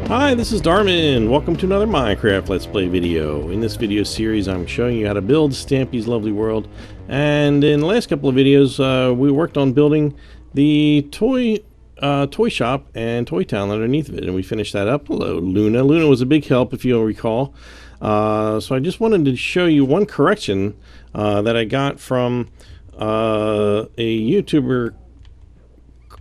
Hi, this is Darman. Welcome to another Minecraft Let's Play video. In this video series, I'm showing you how to build Stampy's Lovely World. And in the last couple of videos, we worked on building the toy shop and toy town underneath of it, and we finished that up. Hello, Luna. Luna was a big help, if you'll recall. So I just wanted to show you one correction that I got from a YouTuber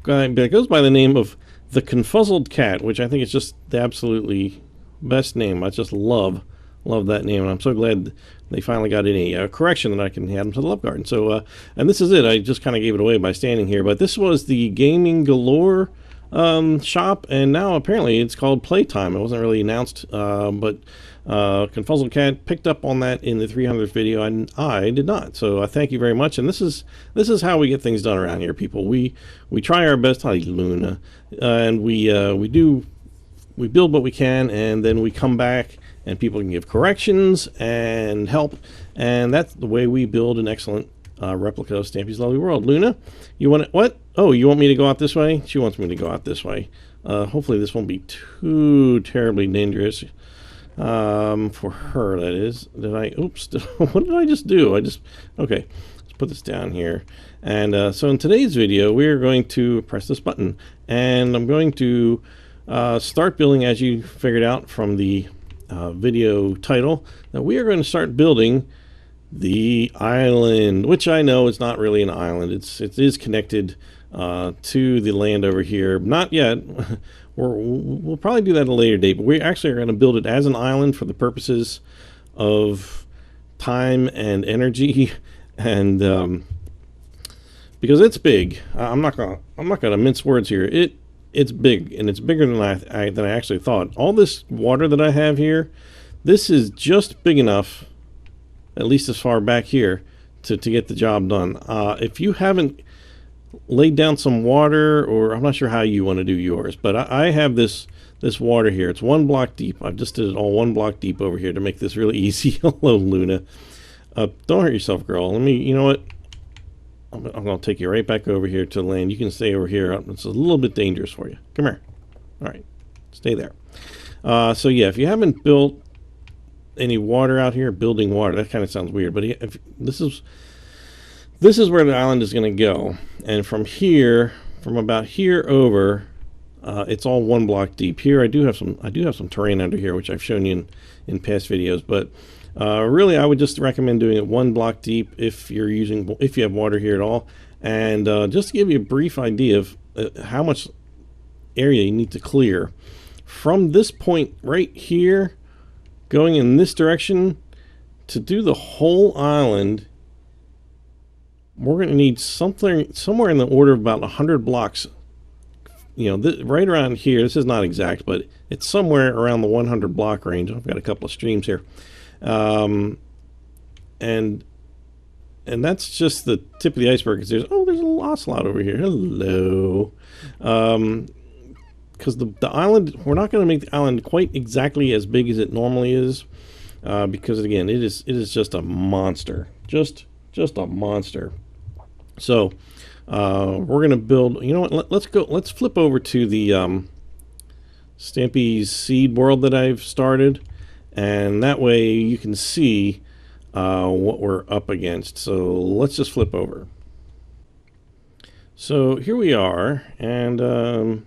guy that goes by the name of The Confuzzled Cat, which I think is just the absolutely best name. I just love that name, and I'm so glad they finally got any correction that I can add them to the Love Garden. So, and this is it. I just kind of gave it away by standing here, but this was the Gaming Galore shop, and now apparently it's called Playtime. It wasn't really announced, but Confuzzled Cat picked up on that in the 300th video, and I did not. So I thank you very much. And this is how we get things done around here, people. We try our best. Hi, Luna, and we build what we can, and then we come back and people can give corrections and help, and that's the way we build an excellent replica of Stampy's Lovely World. Luna, you want what? Oh, you want me to go out this way? She wants me to go out this way. Hopefully this won't be too terribly dangerous for her, that is. Oops, what did I just do? Okay, let's put this down here. And so in today's video, we're going to press this button, and I'm going to start building, as you figured out from the video title, that we are going to start building the island, which I know is not really an island. It is connected to the land over here. Not yet. We'll probably do that at a later date, but we actually are going to build it as an island for the purposes of time and energy, and because it's big. I'm not gonna mince words here. It's big, and it's bigger than I actually thought. All this water that I have here, this is just big enough, at least as far back here, to get the job done. If you haven't laid down some water, or I'm not sure how you want to do yours, but I have this water here. It's 1 block deep. I've just did it all 1 block deep over here to make this really easy. Hello, Luna. Don't hurt yourself, girl. You know what? I'm going to take you right back over here to the land. You can stay over here. It's a little bit dangerous for you. Come here. All right. Stay there. So yeah, if you haven't built any water out here, building water, that kind of sounds weird, but if this is where the island is going to go. And from here, from about here over, it's all 1 block deep. Here I do have some terrain under here, which I've shown you in past videos, but really, I would just recommend doing it 1 block deep if you have water here at all. And just to give you a brief idea of how much area you need to clear, from this point right here, going in this direction, to do the whole island, we're going to need somewhere in the order of about 100 blocks. You know, right around here. This is not exact, but it's somewhere around the 100 block range. I've got a couple of streams here. And that's just the tip of the iceberg. There's a little ocelot over here. Hello. Because the island, we're not going to make the island quite exactly as big as it normally is, because again, it is just a monster, just a monster. So we're going to build. You know what? Let's flip over to the Stampy's seed world that I've started. And that way you can see what we're up against. So let's just flip over. So here we are, and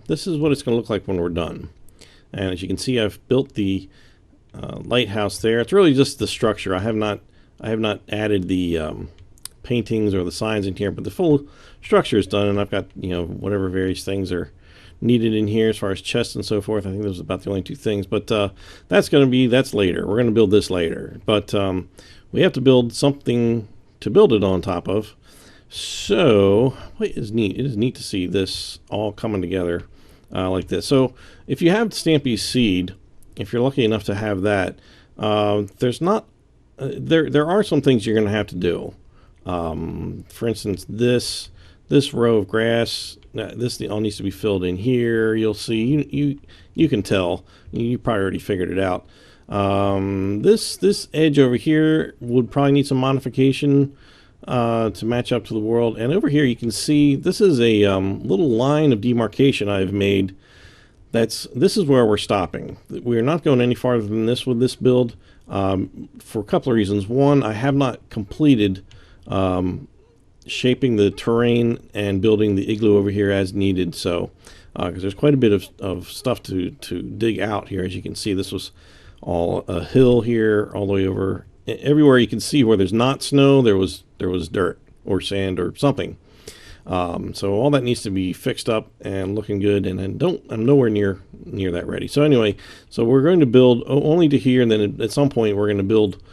this is what it's going to look like when we're done. And as you can see, I've built the lighthouse there. It's really just the structure. I have not added the paintings or the signs in here, but the full structure is done, and I've got, you know, whatever various things are needed in here as far as chests and so forth. I think those are about the only 2 things, but that's later. We're going to build this later, but we have to build something to build it on top of. So it is neat to see this all coming together like this. So if you have Stampy's seed, if you're lucky enough to have that, there are some things you're going to have to do. For instance, this row of grass, this all needs to be filled in here. You'll see, you can tell, you probably already figured it out. This edge over here would probably need some modification to match up to the world. And over here you can see this is a little line of demarcation I've made this is where we're stopping. We're not going any farther than this with this build for a couple of reasons. One, I have not completed shaping the terrain and building the igloo over here as needed. So, because there's quite a bit of stuff to dig out here. As you can see, this was all a hill here, all the way over. Everywhere you can see where there's not snow, there was dirt or sand or something. So all that needs to be fixed up and looking good, and I'm nowhere near that ready. So anyway, so we're going to build only to here, and then at some point we're going to build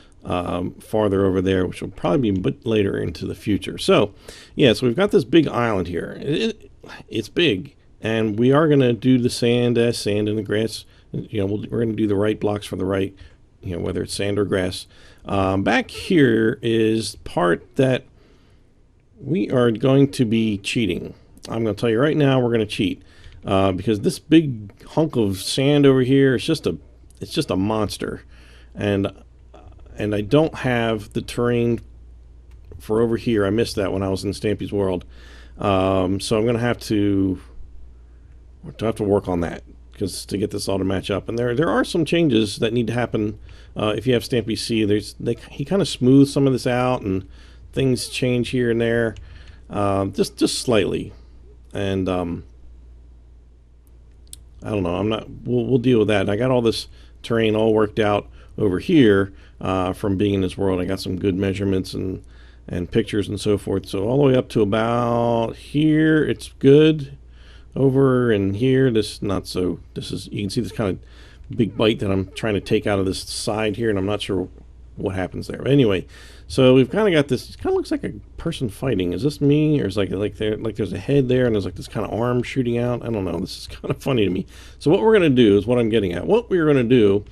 farther over there, which will probably be a bit later into the future. So yeah, so we've got this big island here. It's big, and we are going to do the sand as sand and the grass. You know, we're going to do the right blocks for the right, you know, whether it's sand or grass. Back here is part that we are going to be cheating. I'm going to tell you right now, we're going to cheat because this big hunk of sand over here is just a monster, and I don't have the terrain for over here. I missed that when I was in Stampy's world, so I'm going to have to work on that because to get this all to match up. And there are some changes that need to happen. If you have Stampy's C, he kind of smooths some of this out, and things change here and there, just slightly. And I don't know. We'll deal with that. I got all this terrain all worked out over here from being in this world. I got some good measurements and pictures and so forth. So all the way up to about here, it's good. Over in here, this not so. This is, you can see this kind of big bite that I'm trying to take out of this side here, and I'm not sure what happens there. But anyway, so we've kind of got this. It kind of looks like a person fighting. Is this me, or is like there's a head there and there's like this kind of arm shooting out? I don't know. This is kind of funny to me. So what we're going to do is what I'm getting at. What we're going to do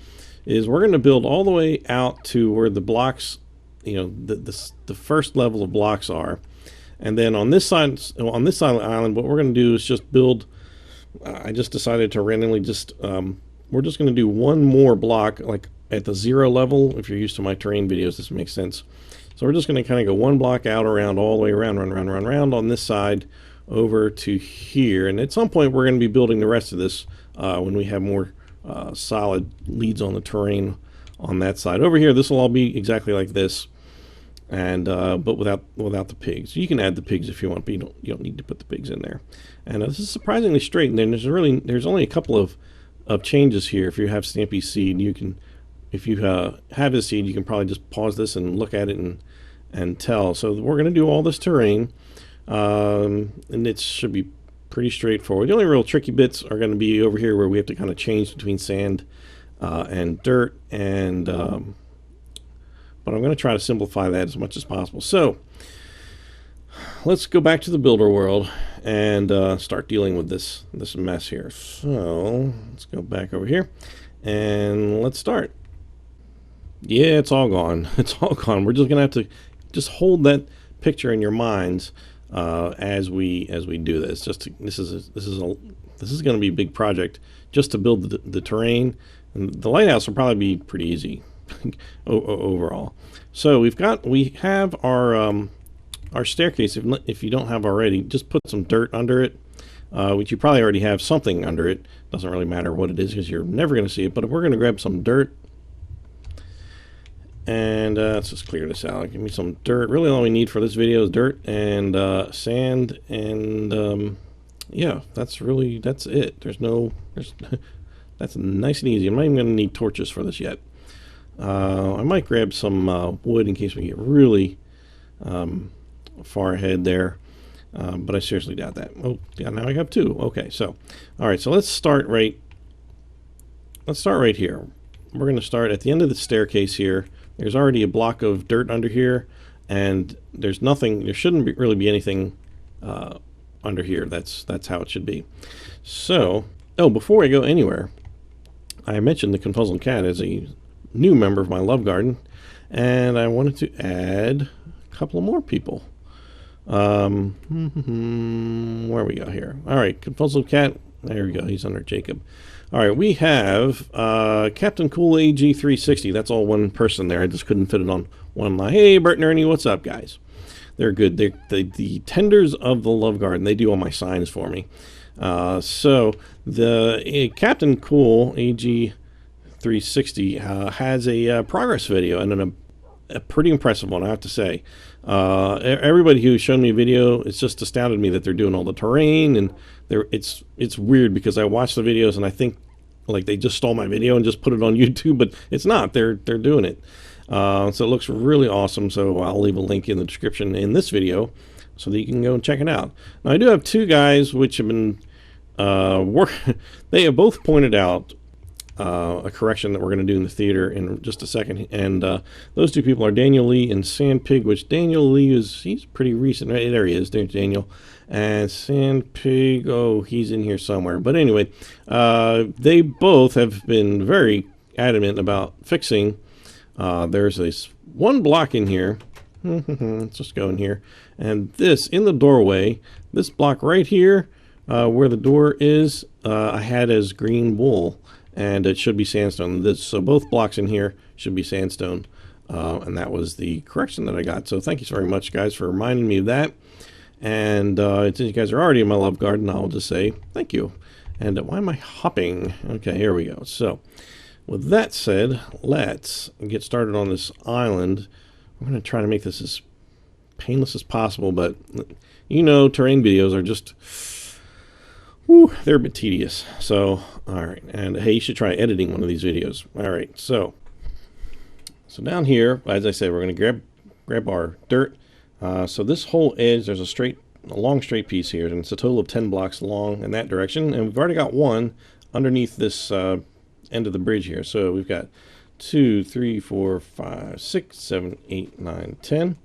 is we're going to build all the way out to where the blocks, you know, the first level of blocks are, and then on this side of the island, what we're going to do is just build. I just decided to randomly we're just going to do one more block, like at the 0 level. If you're used to my terrain videos, this makes sense. So we're just going to kind of go one block out around, all the way around, run on this side over to here. And at some point we're going to be building the rest of this when we have more solid leads on the terrain on that side. Over here, this will all be exactly like this, and but without the pigs. You can add the pigs if you want, but you don't need to put the pigs in there. And this is surprisingly straight. And then there's only a couple of changes here. If you have Stampy's seed, you can, if you have his seed, you can probably just pause this and look at it and tell. So we're going to do all this terrain, and it should be pretty straightforward. The only real tricky bits are going to be over here where we have to kind of change between sand and dirt, and but I'm going to try to simplify that as much as possible. So let's go back to the builder world and start dealing with this mess here. So let's go back over here and let's start. Yeah, it's all gone. It's all gone. We're just going to have to just hold that picture in your minds as we do this. This is going to be a big project just to build the terrain, and the lighthouse will probably be pretty easy overall. So we have our staircase. If you don't have already, just put some dirt under it, which you probably already have something under it. Doesn't really matter what it is because you're never going to see it. But we're going to grab some dirt. And let's just clear this out. Give me some dirt. Really all we need for this video is dirt and sand, and yeah, that's it. That's nice and easy. I'm not even going to need torches for this yet. I might grab some wood in case we get really far ahead there, but I seriously doubt that. Oh yeah, now I have 2. Okay, so all right, so let's start right here. We're going to start at the end of the staircase here. There's already a block of dirt under here, and there's nothing. There shouldn't really be anything under here. That's how it should be. So, before I go anywhere, I mentioned the Confuzzled Cat as a new member of my love garden, and I wanted to add a couple of more people. Where we go here? All right, Confuzzled Cat. There we go. He's under Jacob. All right, we have Captain Cool AG 360. That's all one person there. I just couldn't fit it on one line. Hey, Bert and Ernie, what's up, guys? They're good. They're the tenders of the love garden. They do all my signs for me. So the Captain Cool AG360 has a progress video, and a pretty impressive one, I have to say. Everybody who's shown me a video, it's just astounded me that they're doing all the terrain, and it's weird because I watch the videos and I think like they just stole my video and just put it on YouTube, but it's not. They're doing it. So it looks really awesome. So I'll leave a link in the description in this video so that you can go and check it out. Now I do have two guys which have been they have both pointed out a correction that we're going to do in the theater in just a second, and those two people are Daniel Lee and Sandpig, which Daniel Lee he's pretty recent, right? There he is. There's Daniel. And Sandpig, oh, he's in here somewhere. But anyway, they both have been very adamant about fixing. There's this one block in here. Let's just go in here. And this, in the doorway, this block right here, where the door is, I had as green wool. And it should be sandstone. So both blocks in here should be sandstone. And that was the correction that I got. So thank you so very much, guys, for reminding me of that. And since you guys are already in my love garden, I'll just say thank you. And why am I hopping? Okay, here we go. So with that said, let's get started on this island. I'm going to try to make this as painless as possible, but you know, terrain videos are just, whew, they're a bit tedious. So, all right. And hey, you should try editing one of these videos. All right. So down here, as I said, we're going to grab our dirt. So this whole edge, there's a long straight piece here, and it's a total of 10 blocks long in that direction. And we've already got one underneath this end of the bridge here. So we've got 2, 3, 4, 5, 6, 7, 8, 9, 10.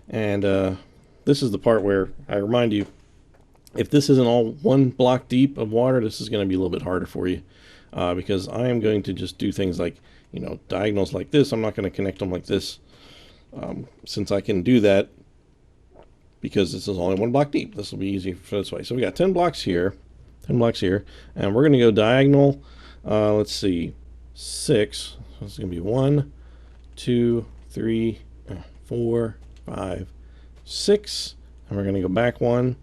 And this is the part where I remind you, if this isn't all one block deep of water, this is going to be a little bit harder for you, because I am going to just do things like, you know, diagonals like this. I'm not going to connect them like this, since I can do that because this is only one block deep. This will be easy for this way. So we got 10 blocks here, and we're going to go diagonal. Let's see, 6. So it's going to be 1, 2, 3, 4, 5, 6, and we're going to go back 1.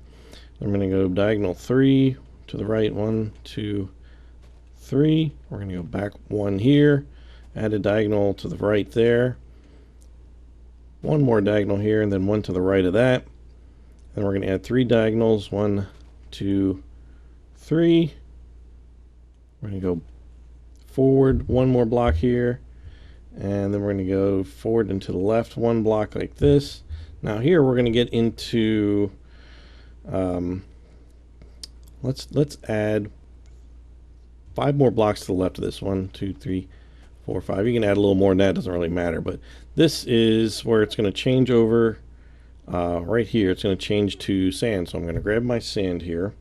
I'm going to go diagonal 3 to the right, 1, 2, 3. We're going to go back 1 here, add a diagonal to the right there, 1 more diagonal here, and then 1 to the right of that. Then we're going to add 3 diagonals, 1, 2, 3. We're going to go forward 1 more block here, and then we're going to go forward and to the left 1 block like this. Now here we're going to get into let's add 5 more blocks to the left of this. 1, 2, 3, 4, 5. You can add a little more than that, it doesn't really matter, but this is where it's going to change over. Right here it's going to change to sand, so I'm going to grab my sand here.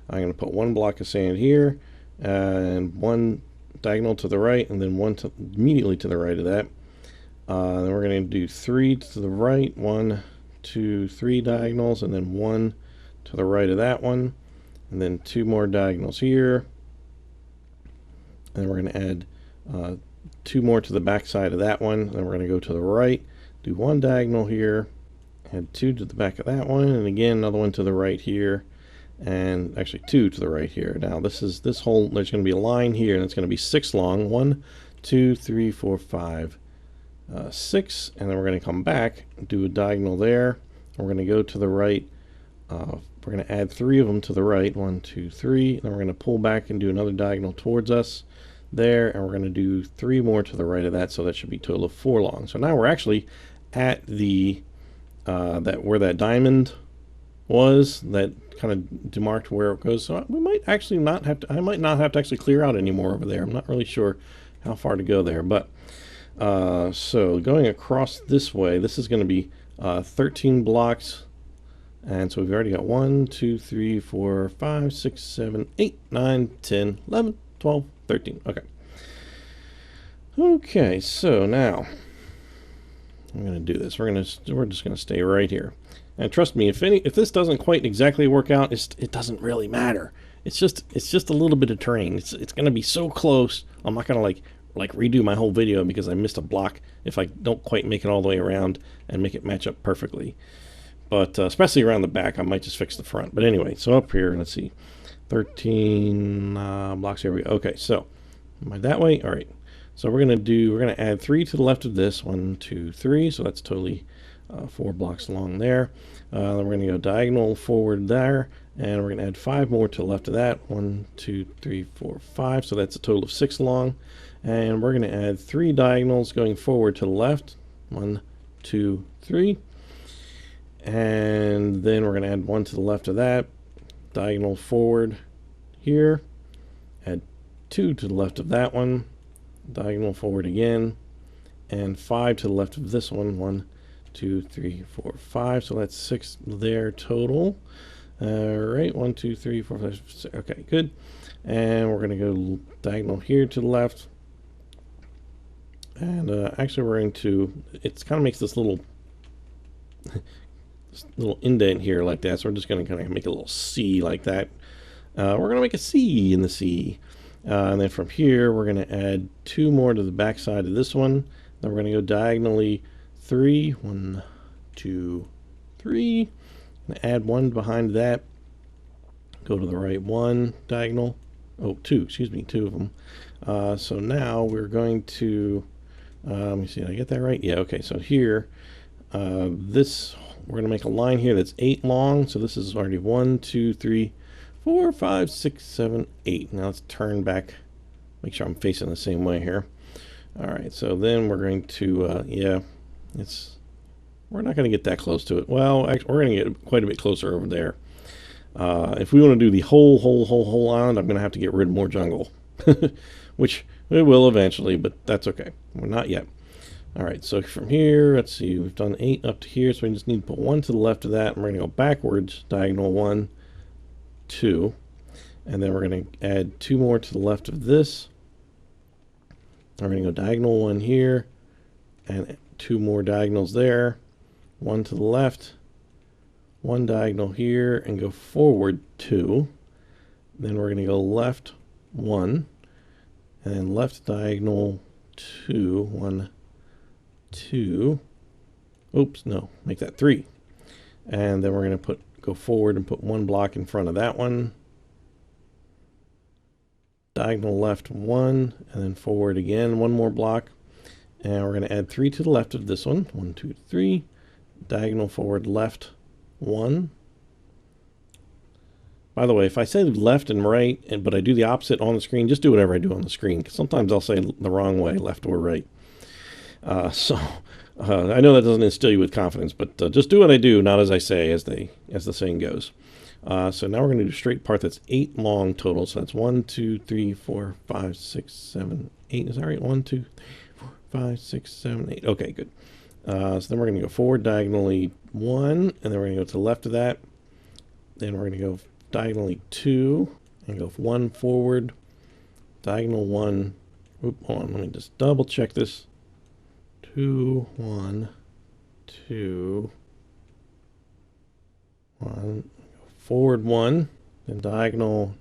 I'm going to put 1 block of sand here, and 1 diagonal to the right, and then 1 immediately to the right of that. Then we're going to do 3 to the right, 1, 2, 3 diagonals, and then 1 to the right of that one, and then 2 more diagonals here, and then we're going to add 2 more to the back side of that one. Then we're going to go to the right, do 1 diagonal here, add 2 to the back of that one, and again another 1 to the right here, and actually 2 to the right here. Now this whole, there's going to be a line here, and it's going to be 6 long. 1, 2, 3, 4, 5, 6, and then we're going to come back and do a diagonal there. We're going to go to the right. We're going to add 3 of them to the right, 1, 2, 3. Then we're going to pull back and do another diagonal towards us there, and we're going to do 3 more to the right of that, so that should be a total of 4 long. So now we're actually at the where that diamond was, that kind of demarked where it goes. So we might actually not have to, I might not have to actually clear out anymore over there. I'm not really sure how far to go there, but so going across this way, this is going to be 13 blocks. And so we've already got 1, 2, 3, 4, 5, 6, 7, 8, 9, 10, 11, 12, 13. Okay. Okay, so now I'm going to do this. We're just going to stay right here. And trust me, if this doesn't quite exactly work out, it doesn't really matter. It's just a little bit of terrain. It's going to be so close. I'm not going to like redo my whole video because I missed a block if I don't quite make it all the way around and make it match up perfectly. But especially around the back, I might just fix the front. But anyway, so up here, let's see. 13 blocks. Here we go. Okay, so am I that way? All right. So we're gonna add 3 to the left of this. 1, 2, 3. So that's totally 4 blocks along there. Then we're gonna go diagonal forward there, and we're gonna add 5 more to the left of that. 1, 2, 3, 4, 5. So that's a total of 6 long. And we're gonna add 3 diagonals going forward to the left. 1, 2, 3. And then we're gonna add 1 to the left of that. Diagonal forward here. Add 2 to the left of that one. Diagonal forward again, and 5 to the left of this one. 1, 2, 3, 4, 5. So that's 6 there total. All right, 1, 2, 3, 4, 5, 6. Okay, good. And we're going to go diagonal here to the left. And actually, we're going to. It kind of makes this little indent here like that. So we're just going to kind of make a little C like that. We're going to make a C in the C. And then from here, we're going to add 2 more to the back side of this one. Then we're going to go diagonally 3. 1, 2, 3. And add 1 behind that. Go to the right 1 diagonal. Oh, 2, excuse me, 2 of them. So now we're going to, let me see, did I get that right? Yeah, okay, so here, we're going to make a line here that's 8 long. So this is already 1, 2, 3, 4, 5, 6, 7, 8. Now let's turn back, make sure I'm facing the same way here. All right, so then we're going to, we're not going to get that close to it. Well, actually, we're going to get quite a bit closer over there. If we want to do the whole island, I'm going to have to get rid of more jungle, which we will eventually, but that's okay. We're not yet. All right, so from here, let's see, we've done 8 up to here, so we just need to put 1 to the left of that, and we're going to go backwards, diagonal 1, 2, and then we're going to add 2 more to the left of this. We're going to go diagonal 1 here, and 2 more diagonals there. 1 to the left, 1 diagonal here, and go forward 2. Then we're going to go left 1, and then left diagonal 2. 1, 2. Oops, no, make that 3. And then we're going to go forward and put 1 block in front of that one. Diagonal left 1, and then forward again 1 more block. And we're going to add 3 to the left of this one. 1, 2, 3. Diagonal forward left 1. By the way, if I say left and right, but I do the opposite on the screen, just do whatever I do on the screen, because sometimes I'll say the wrong way, left or right. I know that doesn't instill you with confidence, but just do what I do, not as I say, as the saying goes. So now we're going to do a straight part that's 8 long total. So that's 1, 2, 3, 4, 5, 6, 7, 8. Is that right? 1, 2, 3, 4, 5, 6, 7, 8. Okay, good. So then we're going to go forward diagonally 1, and then we're going to go to the left of that. Then we're going to go diagonally 2, and go 1 forward, diagonal 1. Oop, hold on, let me just double check this. 2, 1, 2, 1. Forward 1, then diagonal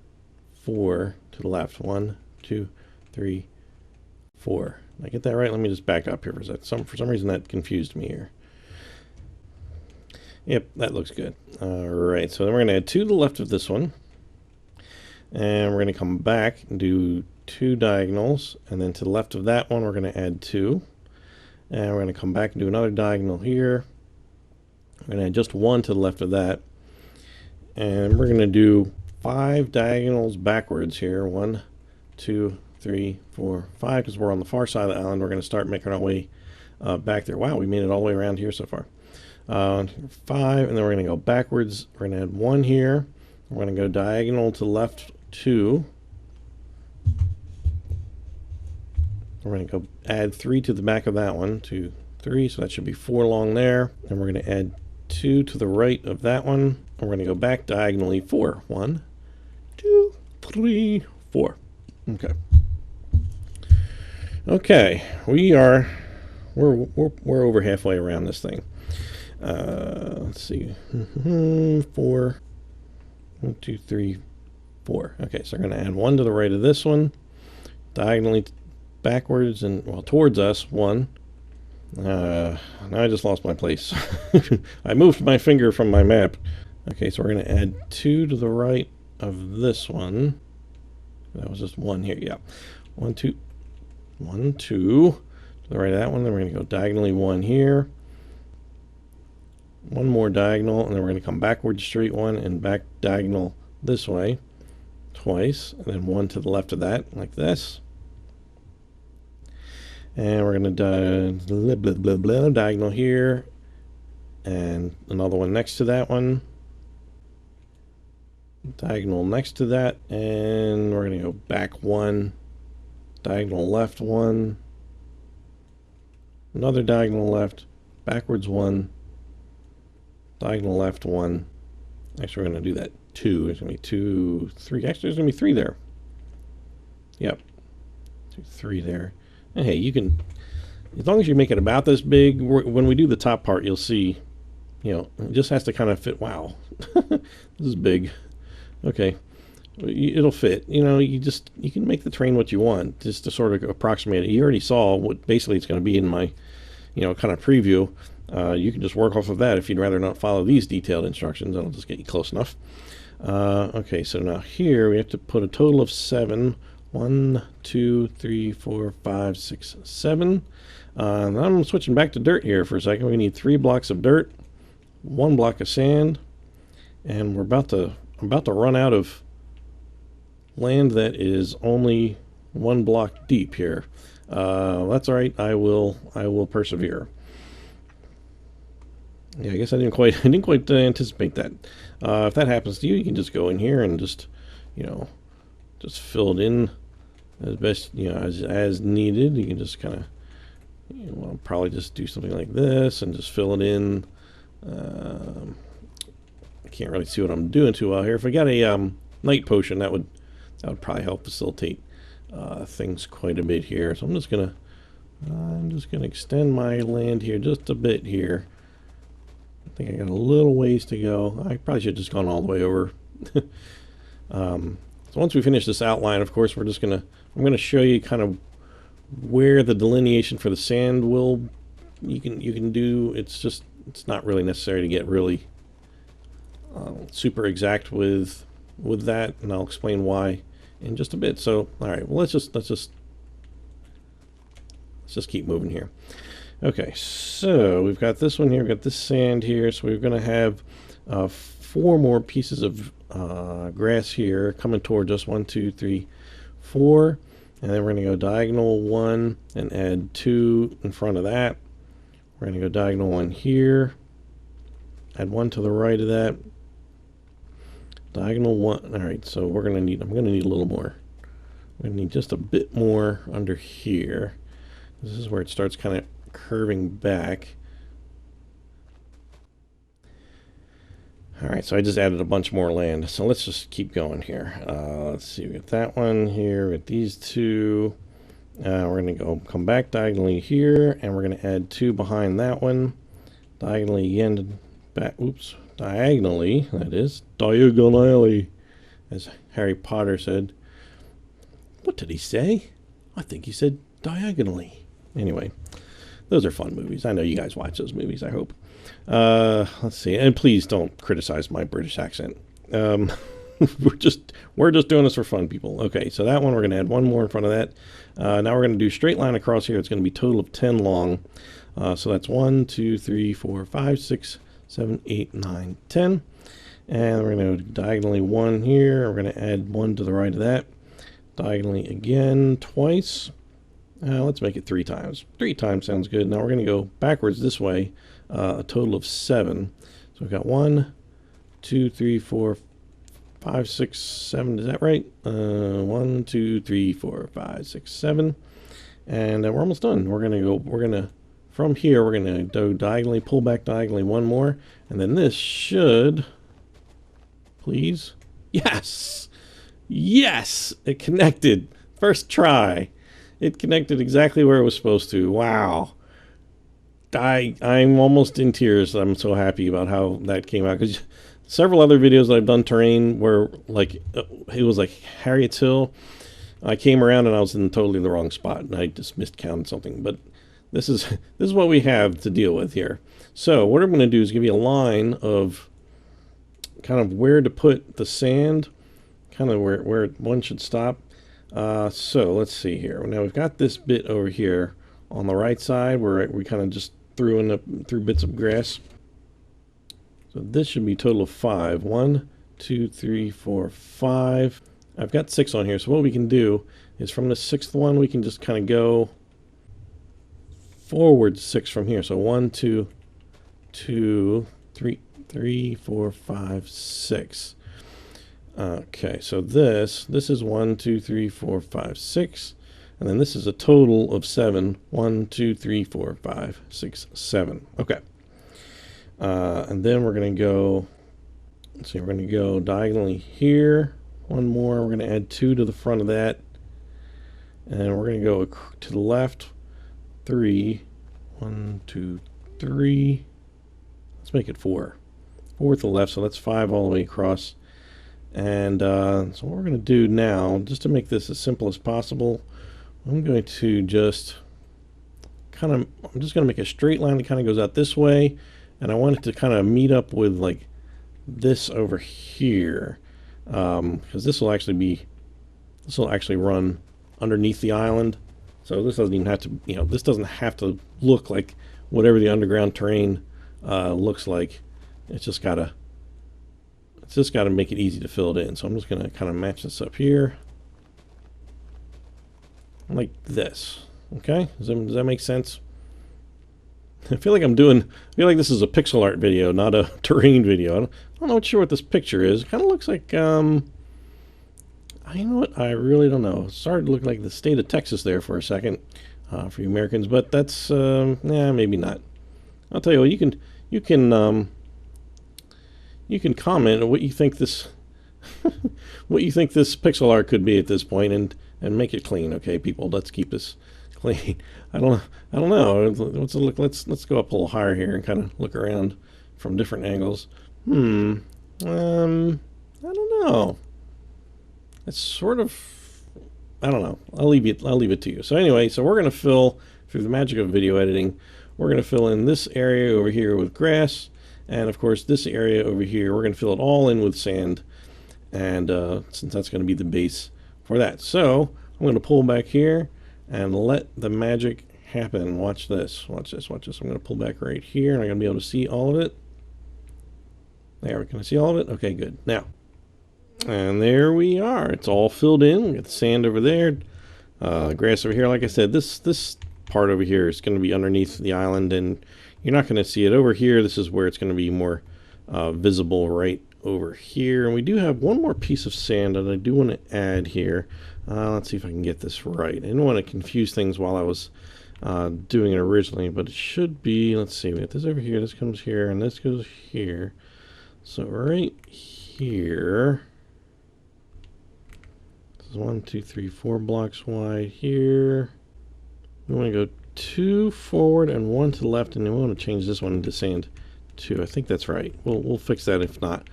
4 to the left. 1, 2, 3, 4. Did I get that right? Let me just back up here for some reason that confused me here. Yep, that looks good. All right, so then we're going to add 2 to the left of this one, and we're going to come back and do 2 diagonals, and then to the left of that one we're going to add 2, and we're going to come back and do another diagonal here. We're going to add just 1 to the left of that. And we're going to do 5 diagonals backwards here. 1, 2, 3, 4, 5, because we're on the far side of the island. We're going to start making our way back there. Wow, we made it all the way around here so far. 5, and then we're going to go backwards. We're going to add 1 here. We're going to go diagonal to left 2. We're going to go add 3 to the back of that one. 2, 3, so that should be 4 long there. And we're going to add 2 to the right of that one. We're going to go back diagonally 4. 1, 2, 3, 4. Okay. Okay, we're over halfway around this thing. Let's see. 4. 1, 2, 3, 4. Okay, so we're going to add 1 to the right of this one, diagonally backwards and towards us. 1. Now I just lost my place. I moved my finger from my map. Okay, so we're going to add 2 to the right of this one. That was just one here. Yeah. 1, 2. 1, 2. To the right of that one. Then we're going to go diagonally 1 here. One more diagonal. And then we're going to come backward straight 1 and back diagonal this way. Twice. And then 1 to the left of that. Like this. And we're going to diagonal here. And another one next to that one. Diagonal next to that. And we're going to go back 1. Diagonal left 1. Another diagonal left. Backwards 1. Diagonal left 1. Actually, we're going to do that 2. There's going to be 2, 3. Actually, there's going to be 3 there. Yep. 2, 3 there. And hey, you can, as long as you make it about this big, when we do the top part, you'll see, you know, it just has to kind of fit. Wow. This is big. Okay. It'll fit. You know, you can make the terrain what you want, just to sort of approximate it. You already saw what basically it's going to be in my, you know, kind of preview. You can just work off of that if you'd rather not follow these detailed instructions. That'll just get you close enough. Okay, so now here we have to put a total of 7. 1, 2, 3, 4, 5, 6, 7. Now I'm switching back to dirt here for a second. We need 3 blocks of dirt, 1 block of sand, and we're about to run out of land that is only 1 block deep here. That's all right. I will persevere. Yeah, I guess I didn't quite anticipate that. If that happens to you, you can just go in here and just, you know, just fill it in as best, you know, as needed. You can just kind of, you know, I'll probably just do something like this and just fill it in. I can't really see what I'm doing too well here. If I got a night potion, that would probably help facilitate things quite a bit here. So I'm just gonna extend my land here just a bit here. I think I got a little ways to go. I probably should have just gone all the way over. So once we finish this outline, of course, I'm gonna show you kind of where the delineation for the sand you can do. It's not really necessary to get really super exact with that, and I'll explain why in just a bit. So all right, well let's just keep moving here. Okay, so we've got this one here, we've got this sand here, so we're going to have 4 more pieces of grass here coming towards us. 1, 2, 3, 4, and then we're going to go diagonal 1 and add 2 in front of that. We're going to go diagonal 1 here, add 1 to the right of that, diagonal 1. All right, so I'm going to need a little more. I'm going to need just a bit more under here. This is where it starts kind of curving back. Alright, so I just added a bunch more land. So let's just keep going here. Let's see, we got that one here with these 2. We're going to come back diagonally here, and we're going to add 2 behind that one. Diagonally again, back, oops, diagonally, that is, diagonally, as Harry Potter said. What did he say? I think he said diagonally. Anyway. Those are fun movies. I know you guys watch those movies, I hope. Let's see. And please don't criticize my British accent. We're just doing this for fun, people. Okay, so that one, we're going to add 1 more in front of that. Now we're going to do straight line across here. It's going to be a total of 10 long. So that's 1, 2, 3, 4, 5, 6, 7, 8, 9, 10. And we're going to go diagonally 1 here. We're going to add 1 to the right of that. Diagonally again twice. Let's make it 3 times. 3 times sounds good. Now we're going to go backwards this way, a total of 7. So we've got 1, 2, 3, 4, 5, 6, 7. Is that right? 1, 2, 3, 4, 5, 6, 7. And we're almost done. From here, we're going to go diagonally, pull back diagonally 1 more. And then this should, please. Yes! Yes! It connected. First try. It connected exactly where it was supposed to. Wow. I'm almost in tears. I'm so happy about how that came out. Because several other videos that I've done terrain where, like, it was like Harriet's Hill. I came around and I was in totally the wrong spot. And I just miscounted something. But this is what we have to deal with here. So what I'm going to do is give you a line of kind of where to put the sand kind of where one should stop. So let's see here. Now we've got this bit over here on the right side where we kind of just threw bits of grass. So this should be a total of 5. 1, 2, 3, 4, 5. I've got 6 on here. So what we can do is from the 6th one, we can just kind of go forward 6 from here. So 1, 2, 3, 4, 5, 6. Okay, so this is 1, 2, 3, 4, 5, 6. And then this is a total of 7. 1, 2, 3, 4, 5, 6, 7. Okay. And then we're going to go, let's see, we're going to go diagonally here. One more. We're going to add 2 to the front of that. And we're going to go to the left. 3. 1, 2, 3. Let's make it 4. 4 to the left, so that's 5 all the way across. And so what we're going to do now, just to make this as simple as possible, I'm going to just I'm just going to make a straight line that kind of goes out this way, and I want it to kind of meet up with like this over here, because this will actually run underneath the island. So this doesn't even have to, this doesn't have to look like whatever the underground terrain looks like. It's just gotta make it easy to fill it in. So I'm just gonna kind of match this up here like this. Okay, does that make sense? I feel like this is a pixel art video, not a terrain video. I'm not sure what this picture is. It kind of looks like, you know what? I really don't know. It started to look like the state of Texas there for a second, for you Americans, but that's, maybe not. I'll tell you what, you can comment on what you think this, what you think this pixel art could be at this point, and make it clean, okay, people. Let's keep this clean. I don't know. Let's go up a little higher here and kind of look around from different angles. I don't know. It's sort of, I don't know. I'll leave it to you. So anyway, so we're going to fill, through the magic of video editing, we're going to fill in this area over here with grass, and of course this area over here, we're going to fill it all in with sand, and since that's going to be the base for that. So I'm going to pull back here and let the magic happen. Watch this. Watch this. Watch this. I'm going to pull back right here, and I'm going to be able to see all of it. There, can I see all of it? Okay, good. Now, and there we are. It's all filled in. We got the sand over there, grass over here. Like I said, this part over here is going to be underneath the island, and you're not going to see it over here. This is where it's going to be more visible, right over here. And we do have one more piece of sand that I do want to add here. Let's see if I can get this right. I didn't want to confuse things while I was doing it originally, but it should be, let's see, we got this over here, this comes here, and this goes here. So right here, this is 1, 2, 3, 4 blocks wide here. We want to go 2 forward and 1 to the left, and then we want to change this one into sand 2. I think that's right. We'll fix that if not.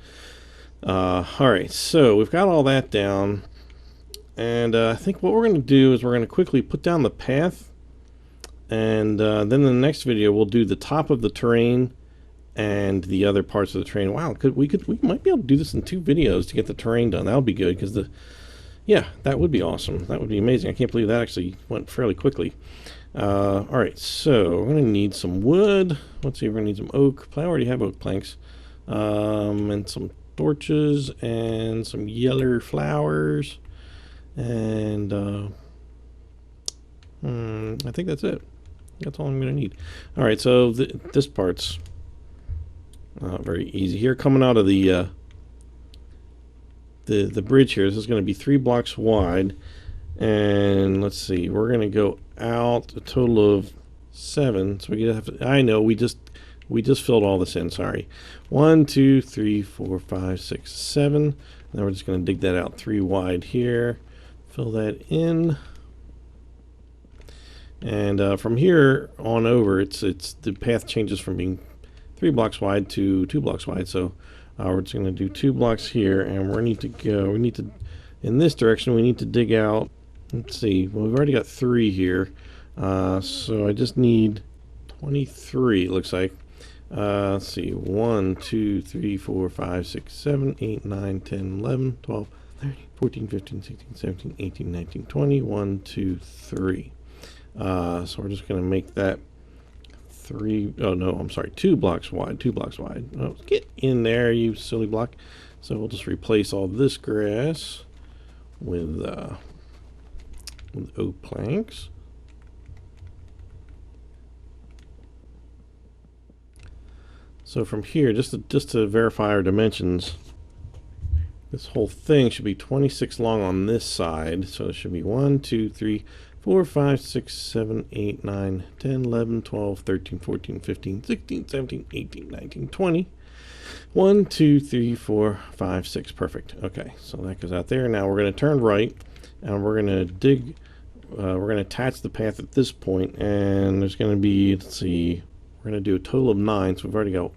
Alright, so we've got all that down, and I think what we're going to do is we're going to quickly put down the path, and then in the next video we'll do the top of the terrain and the other parts of the terrain. Wow, we might be able to do this in 2 videos to get the terrain done. That would be good, because yeah, that would be awesome. That would be amazing. I can't believe that actually went fairly quickly. Alright, so we're going to need some wood. Let's see, we're going to need some oak. I already have oak planks. And some torches and some yellow flowers. And I think that's it. That's all I'm going to need. Alright, so this part's very easy here. Coming out of the bridge here, this is going to be 3 blocks wide. And let's see, we're going to go out a total of 7. So we have to, I know we just filled all this in, sorry. 1, 2, 3, 4, 5, 6, 7. Now we're just going to dig that out 3 wide here. Fill that in. And from here on over, it's the path changes from being 3 blocks wide to 2 blocks wide. So we're just going to do 2 blocks here, and we need to, in this direction, we need to dig out, let's see, well, we've already got 3 here, so I just need 23, it looks like. Let's see, 1, 2, 3, 4, 5, 6, 7, 8, 9, 10, 11, 12, 13, 14, 15, 16, 17, 18, 19, 20. 1, 2, 3. So we're just going to make that 3. Oh no, I'm sorry, 2 blocks wide. 2 blocks wide. Oh, get in there, you silly block. So we'll just replace all this grass with oak planks. So from here, just to verify our dimensions, this whole thing should be 26 long on this side. So it should be 1, 2, 3, 4, 5, 6, 7, 8, 9, 10, 11, 12, 13, 14, 15, 16, 17, 18, 19, 20. 1, 2, 3, 4, 5, 6. Perfect. Okay, so that goes out there. Now we're going to turn right, and we're going to dig. We're going to attach the path at this point, and there's going to be, let's see, we're going to do a total of 9. So we've already got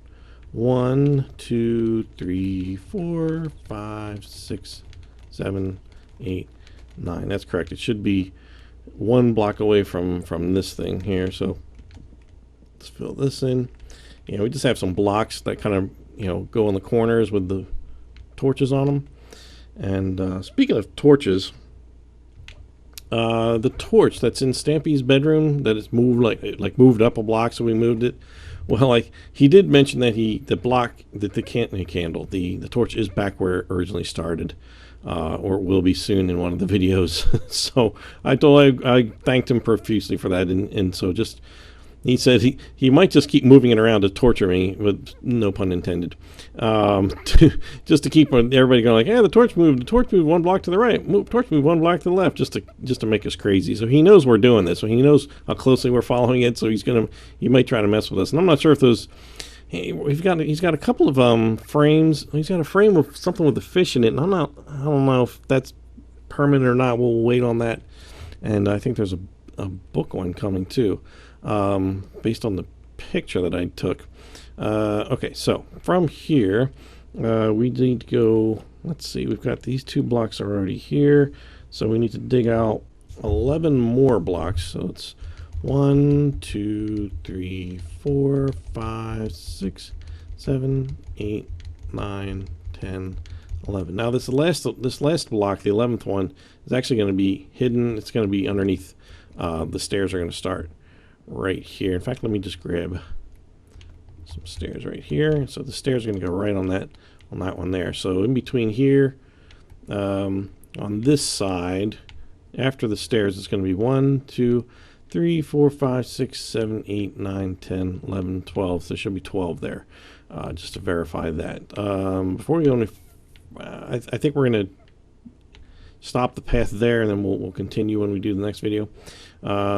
1, 2, 3, 4, 5, 6, 7, 8, 9. That's correct. It should be 1 block away from this thing here. So let's fill this in. You know, we just have some blocks that kind of, you know, go in the corners with the torches on them. And speaking of torches, the torch that's in Stampy's bedroom that is moved like moved up a block, so we moved it. Well, like he did mention that the torch is back where it originally started, or it will be soon in one of the videos. So I thanked him profusely for that, and so just. He said he might just keep moving it around to torture me, with no pun intended, just to keep everybody going like, yeah, the torch moved 1 block to the right, torch moved 1 block to the left, just to make us crazy. So he knows we're doing this, so he knows how closely we're following it. So he might try to mess with us, and I'm not sure if those. He's got a couple of frames. He's got a frame with something with a fish in it, and I don't know if that's permanent or not. We'll wait on that, and I think there's a book one coming too. Based on the picture that I took. Okay, so from here, we need to go, let's see, we've got these 2 blocks already here, so we need to dig out 11 more blocks. So it's 1, 2, 3, 4, 5, 6, 7, 8, 9, 10, 11. Now this last block, the 11th one, is actually going to be hidden. It's going to be underneath. The stairs are going to start right here. In fact, let me just grab some stairs right here. So the stairs are going to go right on that one there. So in between here, on this side, after the stairs, it's going to be 1, 2, 3, 4, 5, 6, 7, 8, 9, 10, 11, 12. So there should be 12 there, just to verify that. Before we go any, I think we're going to stop the path there, and then we'll continue when we do the next video.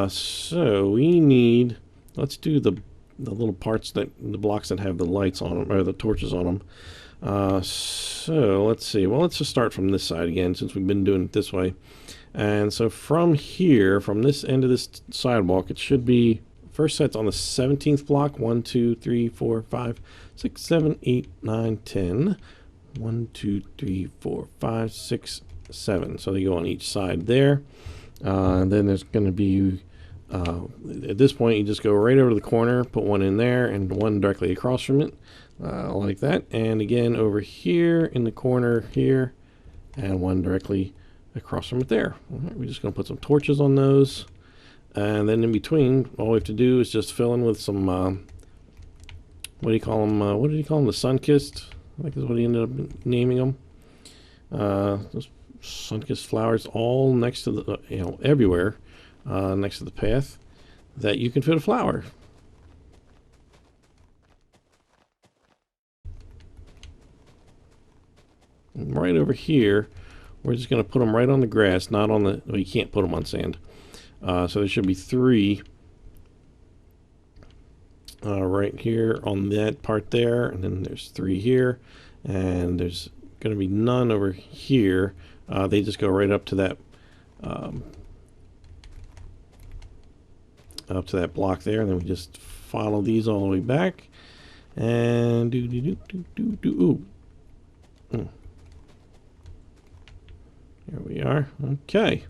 So we need, let's do the little parts, the blocks that have the lights on them, or the torches on them. So let's see. Well, let's just start from this side again, since we've been doing it this way. And so from here, from this end of this sidewalk, it should be, first set's on the 17th block. 1, 2, 3, 4, 5, 6, 7, 8, 9, 10. 1, 2, 3, 4, 5, 6, 7. So they go on each side there. And then there's going to be, at this point, you just go right over to the corner, put 1 in there, and 1 directly across from it, like that. And again, over here in the corner here, and 1 directly across from it there. All right, we're just going to put some torches on those. And then in between, all we have to do is just fill in with some, what do you call them? What did he call them? The sun-kissed, I think is what he ended up naming them. Those sun-kissed flowers all next to the, everywhere, next to the path, that you can fit a flower. And right over here, we're just going to put them right on the grass, not on the, well, you can't put them on sand. So there should be 3 right here on that part there, and then there's 3 here, and there's going to be none over here. They just go right up to that block there, and then we just follow these all the way back, and There we are. Okay.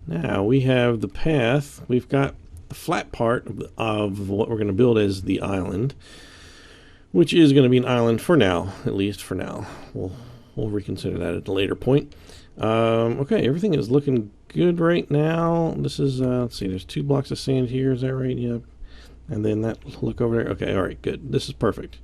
Now we have the path. We've got the flat part of what we're going to build as the island, which is going to be an island for now, at least for now. We'll we'll reconsider that at a later point. Okay, everything is looking good right now. This is, let's see, there's 2 blocks of sand here. Is that right? Yep. And then that look over there. Okay, all right, good. This is perfect.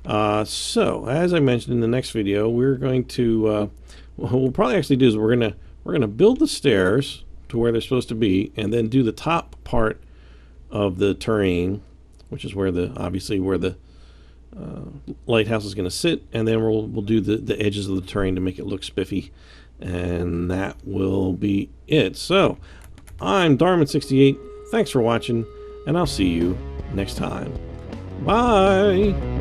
So, as I mentioned in the next video, we're going to, what we'll probably actually do is we're gonna build the stairs to where they're supposed to be, and then do the top part of the terrain, which is where obviously where the lighthouse is going to sit, and then we'll do the edges of the terrain to make it look spiffy, and that will be it. So I'm Darman68. Thanks for watching, and I'll see you next time. Bye.